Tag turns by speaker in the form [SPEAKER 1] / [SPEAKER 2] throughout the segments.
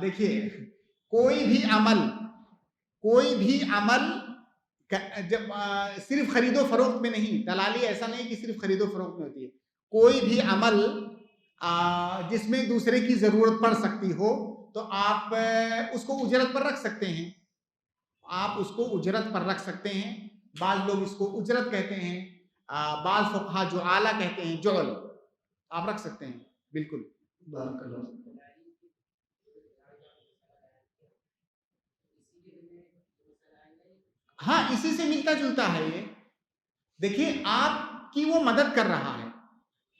[SPEAKER 1] देखिए कोई भी अमल जब सिर्फ खरीदो फरोख्त में नहीं, दलाली ऐसा नहीं कि सिर्फ खरीदो फरोख्त में होती है। कोई भी अमल जिसमें दूसरे की जरूरत पड़ सकती हो तो आप उसको उजरत पर रख सकते हैं, बाज लोग इसको उजरत कहते हैं, बाज फुक़हा जो आला कहते हैं जुअल, आप रख सकते हैं बिल्कुल। हाँ, इसी से मिलता जुलता है ये। देखिए आपकी वो मदद कर रहा है,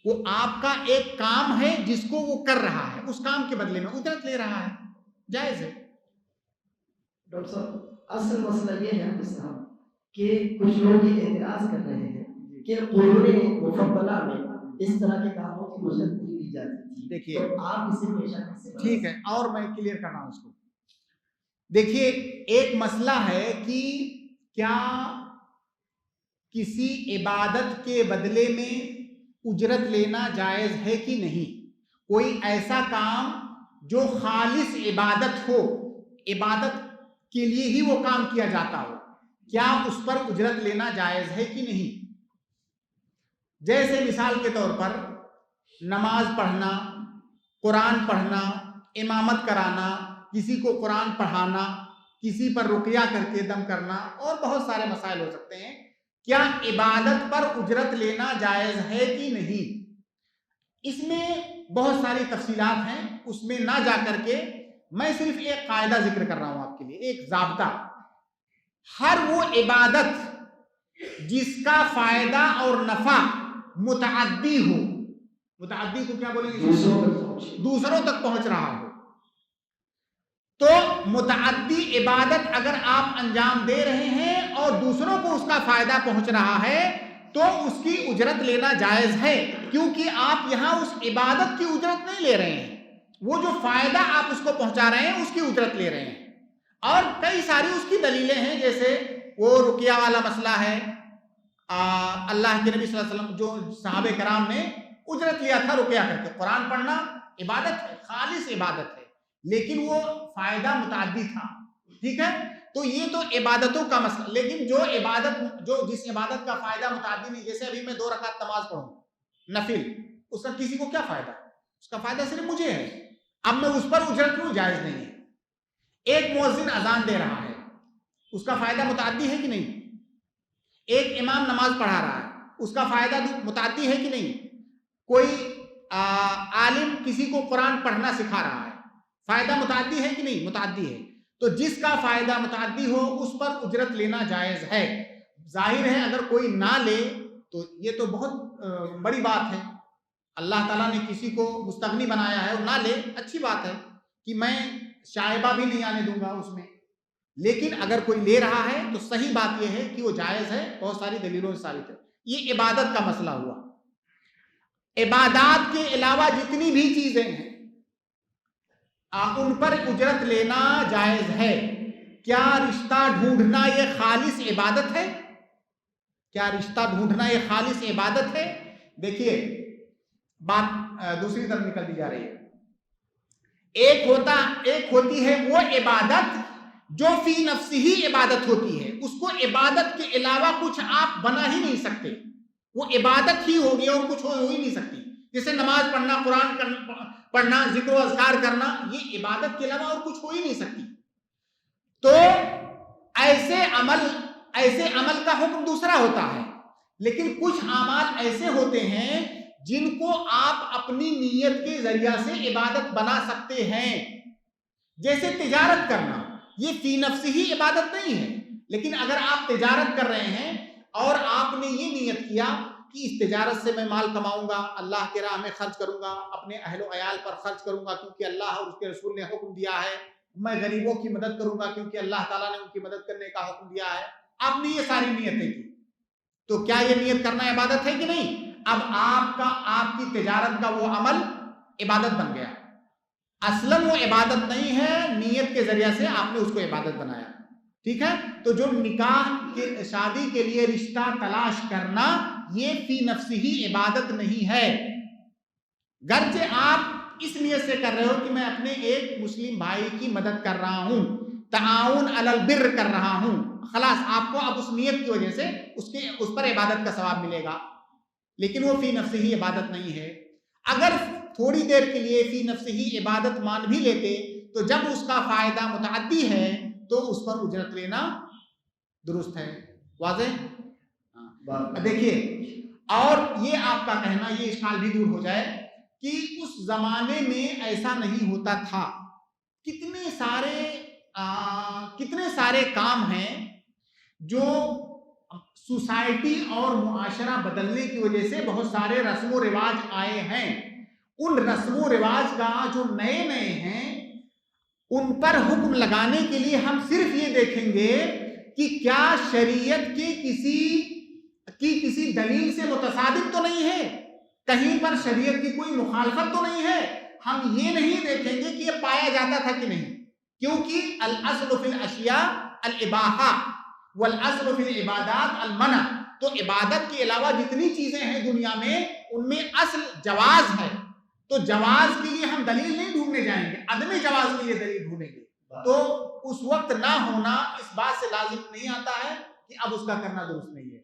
[SPEAKER 1] वो आपका एक काम है जिसको वो कर रहा है, उस काम के बदले में उजरत ले रहा है, जायज है।
[SPEAKER 2] डॉक्टर साहब असल मसला ये है साहब कि कुछ लोग ये एतराज कर रहे हैं कि कुरान मुफद्दला में इस तरह के कामों की उजरत नहीं दी जाती थी।
[SPEAKER 1] देखिए
[SPEAKER 2] तो आप इसे पेशा कैसे?
[SPEAKER 1] ठीक है, और मैं क्लियर कर रहा हूं उसको। देखिए एक मसला है कि क्या किसी इबादत के बदले में उजरत लेना जायज है कि नहीं। कोई ऐसा काम जो खालिस इबादत हो, इबादत के लिए ही वो काम किया जाता हो, क्या उस पर उजरत लेना जायज है कि नहीं। जैसे मिसाल के तौर पर नमाज पढ़ना, कुरान पढ़ना, इमामत कराना, किसी को कुरान पढ़ाना, किसी पर रुकिया करके दम करना, और बहुत सारे मसाइल हो सकते हैं। क्या इबादत पर उजरत लेना जायज है कि नहीं। इसमें बहुत सारी तफसीलात हैं, उसमें ना जा करके मैं सिर्फ एक कायदा जिक्र कर रहा हूं आपके लिए, एक जाब्ता। हर वो इबादत जिसका फायदा और नफा मुतअद्दी हो, मुतअद्दी को क्या बोलेंगे, दूसरों तक पहुंच रहा हो, तो मुतअद्दी इबादत अगर आप अंजाम दे रहे हैं और दूसरों को उसका फायदा पहुंच रहा है तो उसकी उजरत लेना जायज है, क्योंकि आप यहां उस इबादत की उजरत नहीं ले रहे हैं, वो जो फायदा आप उसको पहुंचा रहे हैं उसकी उजरत ले रहे हैं। और कई सारी उसकी दलीलें हैं, जैसे वो रुकिया वाला मसला है, अल्लाह के नबी सल्लल्लाहु अलैहि वसल्लम जो सहाबे कराम ने उजरत लिया था रुकिया करके। कुरान पढ़ना इबादत है, खालिस इबादत है, लेकिन वो फायदा मुताद्दी था, ठीक है। तो ये तो इबादतों का मसला, लेकिन जो इबादत जिस इबादत का फायदा मुताद्दी नहीं, जैसे अभी मैं 2 रकात नमाज पढ़ूं नफिल, उसका किसी को क्या फायदा, उसका फायदा सिर्फ मुझे है, अब मैं उस पर उजरत लूं, जायज नहीं है। एक मुअज्जिन अजान दे रहा है, उसका फायदा मुताद्दी है कि नहीं। एक इमाम नमाज पढ़ा रहा है, उसका फायदा मुताद्दी है कि नहीं। कोई आलिम किसी को कुरान पढ़ना सिखा रहा है, फायदा मुताद्दी है कि नहीं, मुताद्दी है। तो जिसका फायदा मुताद्दी हो उस पर उजरत लेना जायज है। जाहिर है अगर कोई ना ले तो ये तो बहुत बड़ी बात है, अल्लाह ताला ने किसी को मुस्तगनी बनाया है और ना ले, अच्छी बात है कि मैं शायबा भी नहीं आने दूंगा उसमें। लेकिन अगर कोई ले रहा है तो सही बात यह है कि वो जायज है, बहुत सारी दलीलों से साबित है। ये इबादत का मसला हुआ। इबादत के अलावा जितनी भी चीजें हैं उन पर उजरत लेना जायज है। क्या रिश्ता ढूंढना ये खालिस इबादत है, क्या रिश्ता ढूंढना ये खालिस इबादत है। देखिए बात दूसरी तरफ निकल दी जा रही है। एक होती है वो इबादत जो फी नफ्सी ही इबादत होती है, उसको इबादत के अलावा कुछ आप बना ही नहीं सकते, वो इबादत ही होगी और कुछ हो ही नहीं सकती। जैसे नमाज पढ़ना, कुरान पढ़ना, जिक्र अज़कार करना, ये इबादत के अलावा और कुछ हो ही नहीं सकती। तो ऐसे अमल का हुक्म दूसरा होता है, लेकिन कुछ अमाल ऐसे होते हैं जिनको आप अपनी नीयत के जरिया से इबादत बना सकते हैं। जैसे तिजारत करना, ये फी नफ्सी ही इबादत नहीं है, लेकिन अगर आप तिजारत कर रहे हैं और आपने ये नीयत किया कि इस तिजारत से मैं माल कमाऊंगा, अल्लाह के राह में खर्च करूंगा, अपने अहलो अयाल पर खर्च करूंगा क्योंकि अल्लाह और उसके रसूल ने हुक्म दिया है, मैं गरीबों की मदद करूंगा क्योंकि अल्लाह ताला ने उनकी मदद करने का हुक्म दिया है। आपने ये सारी नीयतें की, तो क्या ये नीयत करना इबादत है कि नहीं। अब आपकी तिजारत का वो अमल इबादत बन गया। असलन वो इबादत नहीं है, नीयत के जरिया से आपने उसको इबादत बनाया, ठीक है। तो जो निकाह के शादी के लिए रिश्ता तलाश करना, ये फी नफ्सी ही इबादत नहीं है। गर्चे आप اس نیت سے کر رہے ہو کہ میں اپنے ایک مسلم بھائی کی مدد کر رہا ہوں، تعاون علی البر کر رہا ہوں، خلاص آپ کو اب اس نیت کی وجہ سے اس پر عبادت کا ثواب ملے گا، لیکن وہ فی نفسہ ہی عبادت نہیں ہے۔ اگر تھوڑی دیر کے لیے فی نفسہ ہی عبادت مان بھی لیتے تو جب اس کا فائدہ متعدی ہے تو اس پر اجرت لینا درست ہے۔ واضح؟ دیکھیے، اور یہ آپ کا کہنا، یہ اشکال بھی دور ہو جائے کہ اس زمانے میں ایسا نہیں ہوتا تھا۔ کتنے سارے کام ہیں جو سوسائٹی اور معاشرہ بدلنے کی وجہ سے بہت سارے رسم و رواج آئے ہیں، ان رسم و رواج کا جو نئے نئے ہیں ان پر حکم لگانے کے لیے ہم صرف یہ دیکھیں گے کہ کیا شریعت کی کسی دلیل سے متصادم تو نہیں ہے، کہیں پر شریعت کی کوئی مخالفت تو نہیں ہے۔ ہم یہ نہیں دیکھیں گے کہ یہ پایا جاتا تھا کہ نہیں، کیونکہ الاصل فی الاشیاء الاباحہ والاصل فی العبادات المنع، تو عبادت کے علاوہ جتنی چیزیں ہیں دنیا میں ان میں اصل جواز ہے، تو جواز کے لیے ہم دلیل نہیں ڈھونڈنے جائیں گے، عدم جواز کے لیے دلیل ڈھونڈیں گے۔ تو اس وقت نہ ہونا اس بات سے لازم نہیں آتا ہے کہ اب اس کا کرنا درست نہیں ہے۔